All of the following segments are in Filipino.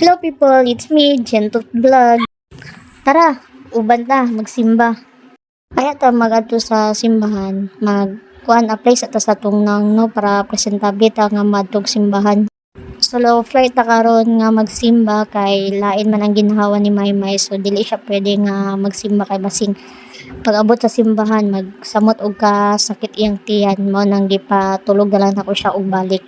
Hello people, it's me, Gentle Vlog. Tara, uban ta, magsimba. Kaya ta magadto sa simbahan, magkuan apply sa ta sa tungnang no para presentable ta nga madtog simbahan. Solo flight ta karon nga magsimba kay lain man ang ginhawa ni Maymay, so dili siya pwede nga magsimba kay basing pag abot sa simbahan magsamot og ka sakit iyang tiyan mo nang gipatulog na lang ako siya og balik.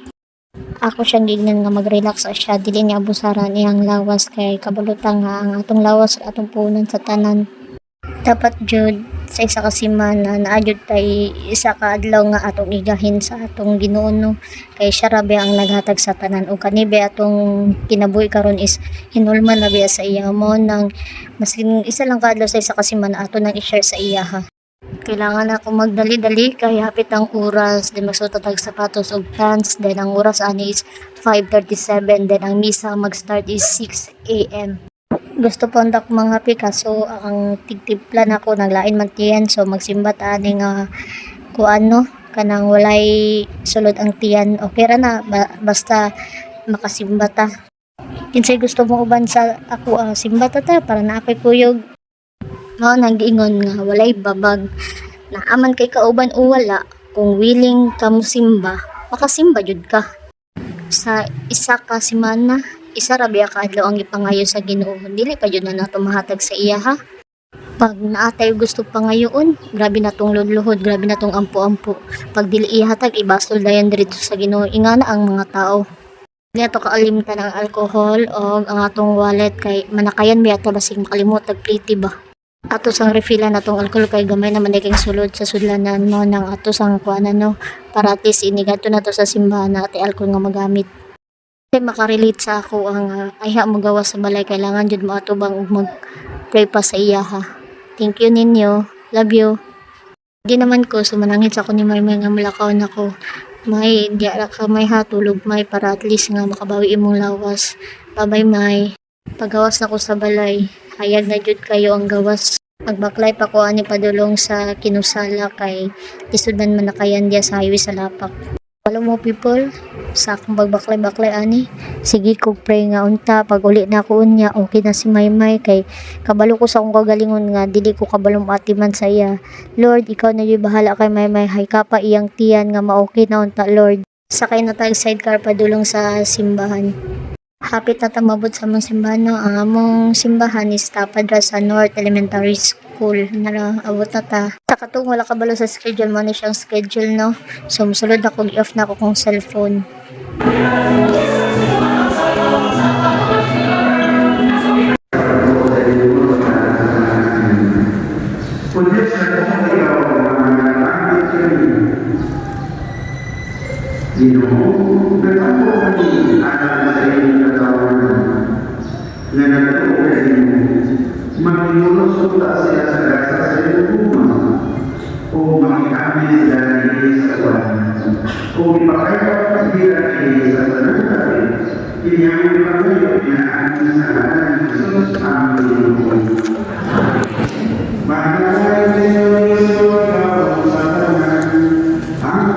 Ako siyang gignan nga mag-relax siya, dili niya abusaran iyang lawas kay kabulutan nga ang atong lawas atong punan sa tanan. Dapat jud sa isa ka semana naadjud tay isa ka adlaw nga atong igahin sa atong Ginoo no, kay siya rabi ang naghatag sa tanan ug kanibe atong kinabuhi karon is hinulman na biya sa iya mo nang masin isa lang ka adlaw sa isa ka semana ato nang i-share sa iya ha. Kailangan ako magdali-dali kay hapit ang oras, then magsuot tag sapatos ug pants, then ang oras ani is 5:37, then ang misa mag-start is 6 AM. Gusto po ndak mga kaso ang tigtiplan ako naglain man tiyan, so magsimba ta ani nga kuan no kanang walay sulod ang tiyan, okay ra na basta makasimba ta. Kinsay gusto mo uban sa ako simba ta para na ako'y kuyog. No, nag-ingon nga walay babag. Naaman kay kauban o wala, kung willing ka mo simba, makasimba jud ka. Sa isa ka semana, isa ra biya ka adlaw ang ipangayo sa Ginoo. Dili pa jud na nato mahatag sa iya ha. Pag naatay gusto pangayoon, grabe na tong ludluhod, grabe na tong ampo-ampo. Pag dili ihatag ibasol dayon diretso sa Ginoo, ingana ang mga tao. Dili ato kaalimtan ang alcohol o ang atong wallet kay manakayan biya ta basig makalimot tag pliti ba. Ato sang refilla na tong alcohol kay gamay naman kay sulod sa sudlanan no nang ato sang kuanan no para at least inigadto na to sa simbahan na ati alcohol nga magamit. Kay makarelate sa ako ang ayha mo gawa sa balay kailangan jud mo atubang ug mag-pray pa sa iya ha. Thank you ninyo. Love you. Di naman ko sumanangit sa ako ni Maymay nga mulakaw nako. May diara ka may hatulog may para at least nga makabawi imong lawas. Bye May. Pagawas na ko sa balay. Hayag na jud kayo ang gawas. Magbaklay pa ko ani padulong sa Kinusala kay isudan man nakayan dia sa highway sa Lapak. Follow mo people sa akong bagbaklay-baklay ani. Sige kog pray nga unta pag uli na ako unya okay na si Maymay kay kabalo ko sa akong kagalingon nga dili ko kabalo maatiman sa iya. Lord, ikaw na jud bahala kay Maymay, hay ka pa iyang tiyan nga ma-okay na unta Lord. Sakay na tag sidecar padulong sa simbahan. Hapit na tamabot sa among simbahan no. Ang among simbahan is tapadra sa North Elementary School. Abot na ta. Takatong wala kabalo sa schedule mo ni siyang schedule no. So musulod ako i-off na ako kong cellphone. Ginoo, nagpapos kami alam sa iyong katawan na nagpapos kami magnimulos punta siya sa gasa sa iyong rumah o makikamit dahil sa kuwan o ipakayap dahil sa panagkari inyang ipakayap na amin sa lahat ng Jesus ang Ginoo. Magkakaroon ninyo sa tanan ang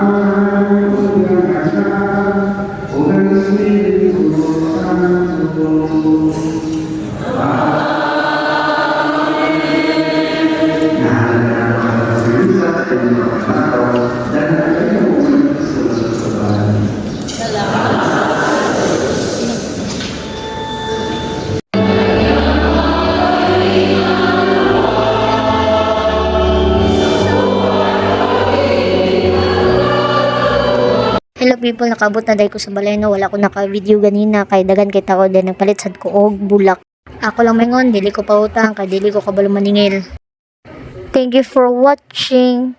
Hello people, nakabot na dahil ko sa balay no. Wala ko naka-video ganina kay dagan kay tao din nagpalit sad ko og bulak. Ako lang maingon, dili ko pautang kay dili ko kabalo maningil. Thank you for watching.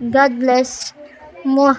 God bless. Mwah.